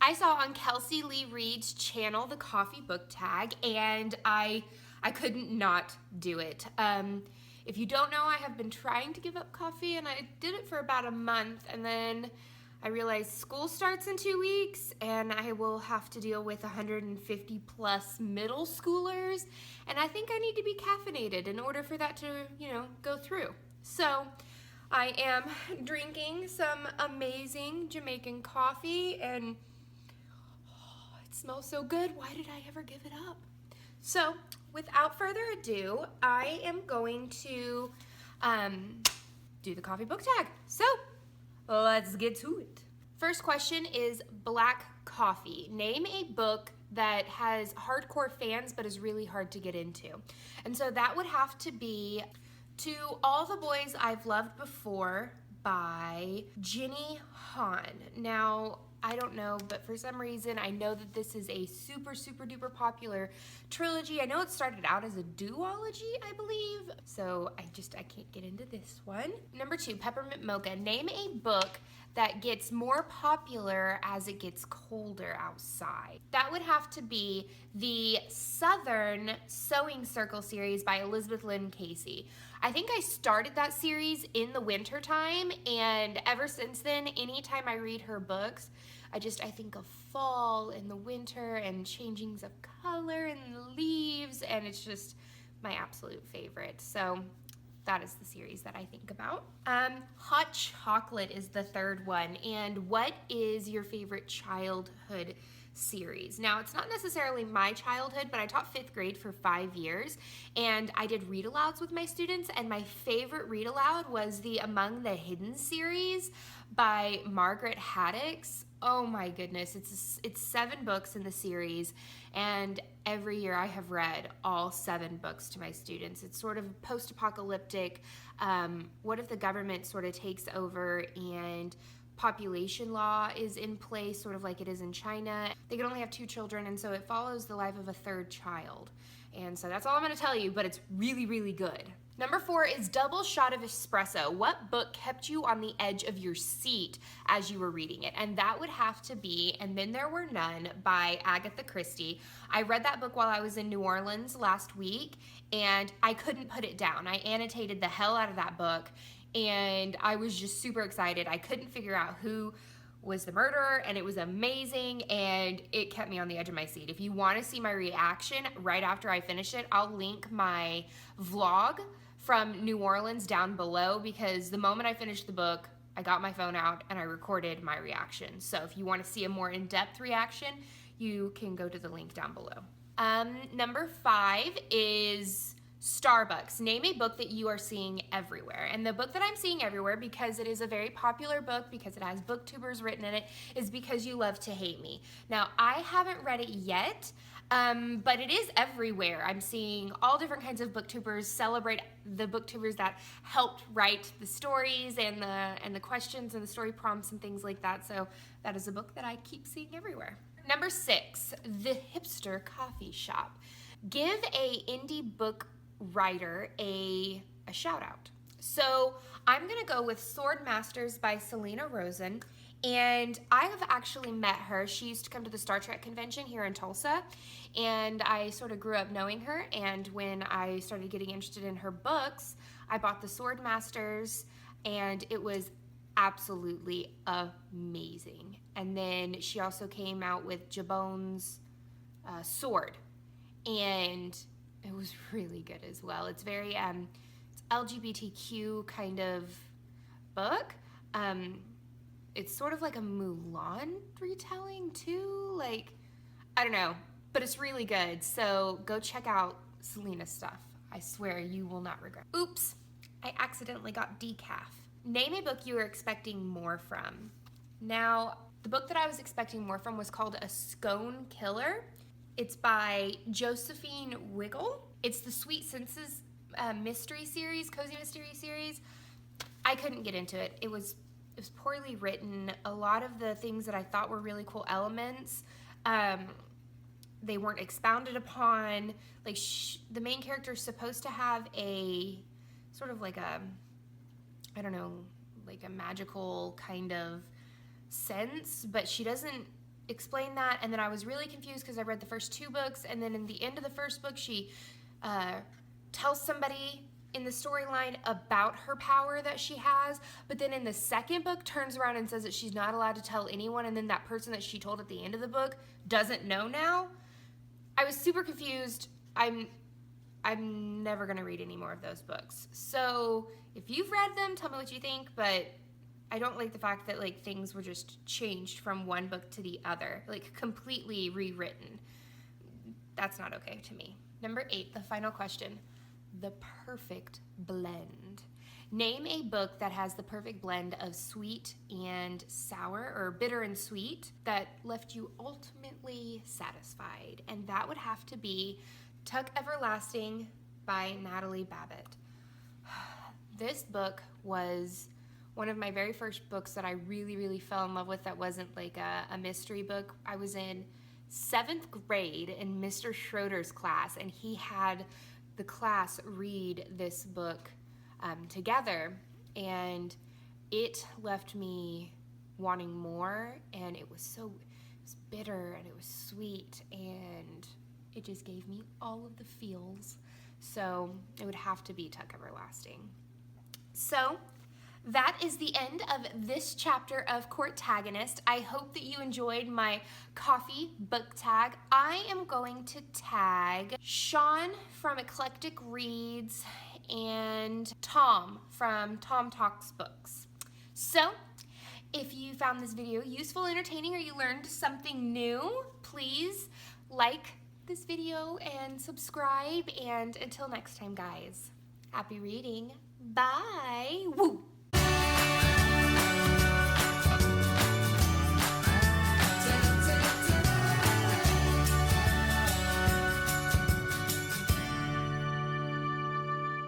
I saw on Kelsey Lee Reed's channel the coffee book tag, and I couldn't not do it. If you don't know, I have been trying to give up coffee, and I did it for about a month, and then I realized school starts in 2 weeks, and I will have to deal with 150 plus middle schoolers, and I think I need to be caffeinated in order for that to, go through. So I am drinking some amazing Jamaican coffee, and it smells so good. Why did I ever give it up? So without further ado, I am going to do the coffee book tag. So let's get to it. First question is black coffee. Name a book that has hardcore fans but is really hard to get into. And so that would have to be To All the Boys I've Loved Before by Jenny Han. Now, I don't know, but for some reason, I know that this is a super, super duper popular trilogy. I know it started out as a duology, I believe. So I can't get into this one. Number 2, Peppermint Mocha. Name a book that gets more popular as it gets colder outside. That would have to be the Southern Sewing Circle series by Elizabeth Lynn Casey. I think I started that series in the winter time, and ever since then, anytime I read her books, I think of fall and the winter and changings of color and the leaves, and it's just my absolute favorite. So that is the series that I think about. Hot Chocolate is the third one. And what is your favorite childhood series? Now, it's not necessarily my childhood, but I taught 5th grade for 5 years, and I did read-alouds with my students, and my favorite read-aloud was the Among the Hidden series by Margaret Haddix. Oh my goodness, it's 7 books in the series, and every year I have read all 7 books to my students. It's sort of post-apocalyptic. What if the government sort of takes over and population law is in place, sort of like it is in China. They can only have 2 children, and so it follows the life of a 3rd child. And so that's all I'm going to tell you, but it's really, really good. Number 4 is Double Shot of Espresso. What book kept you on the edge of your seat as you were reading it? And that would have to be And Then There Were None by Agatha Christie. I read that book while I was in New Orleans last week, and I couldn't put it down. I annotated the hell out of that book, and I was just super excited. I couldn't figure out who was the murderer, and it was amazing, and it kept me on the edge of my seat. If you want to see my reaction right after I finish it, I'll link my vlog from New Orleans down below, because the moment I finished the book, I got my phone out and I recorded my reaction. So if you want to see a more in-depth reaction, you can go to the link down below. Number 5 is Starbucks. Name a book that you are seeing everywhere. And the book that I'm seeing everywhere, because it is a very popular book, because it has booktubers written in it, is Because You Love to Hate Me. Now, I haven't read it yet, but it is everywhere. I'm seeing all different kinds of booktubers celebrate the booktubers that helped write the stories and the questions and the story prompts and things like that. So that is a book that I keep seeing everywhere. Number 6, The Hipster Coffee Shop. Give a indie book writer a shout out. So I'm gonna go with Sword Masters by Selena Rosen, and I have actually met her. She used to come to the Star Trek convention here in Tulsa, and I sort of grew up knowing her, and when I started getting interested in her books, I bought the Sword Masters, and it was absolutely amazing. And then she also came out with Jabone's Sword, and it was really good as well. It's very it's LGBTQ kind of book. It's sort of like a Mulan retelling too. Like, I don't know, but it's really good. So go check out Selena's stuff. I swear you will not regret. Oops, I accidentally got decaf. Name a book you were expecting more from. Now, the book that I was expecting more from was called A Scone Killer. It's by Josephine Wiggle. It's the Sweet Senses mystery series, cozy mystery series. I couldn't get into it. It was poorly written. A lot of the things that I thought were really cool elements, they weren't expounded upon. Like the main character is supposed to have a sort of like a, I don't know, like a magical kind of sense, but she doesn't explained that, and then I was really confused because I read the first 2 books, and then in the end of the first book, she tells somebody in the storyline about her power that she has, but then in the second book turns around and says that she's not allowed to tell anyone, and then that person that she told at the end of the book doesn't know now. I was super confused. I'm never gonna read any more of those books. So if you've read them, tell me what you think, but I don't like the fact that like things were just changed from one book to the other, like completely rewritten. That's not okay to me. Number 8, the final question. The perfect blend. Name a book that has the perfect blend of sweet and sour, or bitter and sweet, that left you ultimately satisfied. And that would have to be Tuck Everlasting by Natalie Babbitt. This book was one of my very first books that I really, really fell in love with that wasn't like a mystery book. I was in 7th grade in Mr. Schroeder's class, and he had the class read this book together, and it left me wanting more, and it was bitter, and it was sweet, and it just gave me all of the feels. So it would have to be Tuck Everlasting. So that is the end of this chapter of Courtagonist. I hope that you enjoyed my coffee book tag. I am going to tag Sean from Eclectic Reads and Tom from Tom Talks Books. So if you found this video useful, entertaining, or you learned something new, please like this video and subscribe. And until next time, guys, happy reading. Bye. Woo.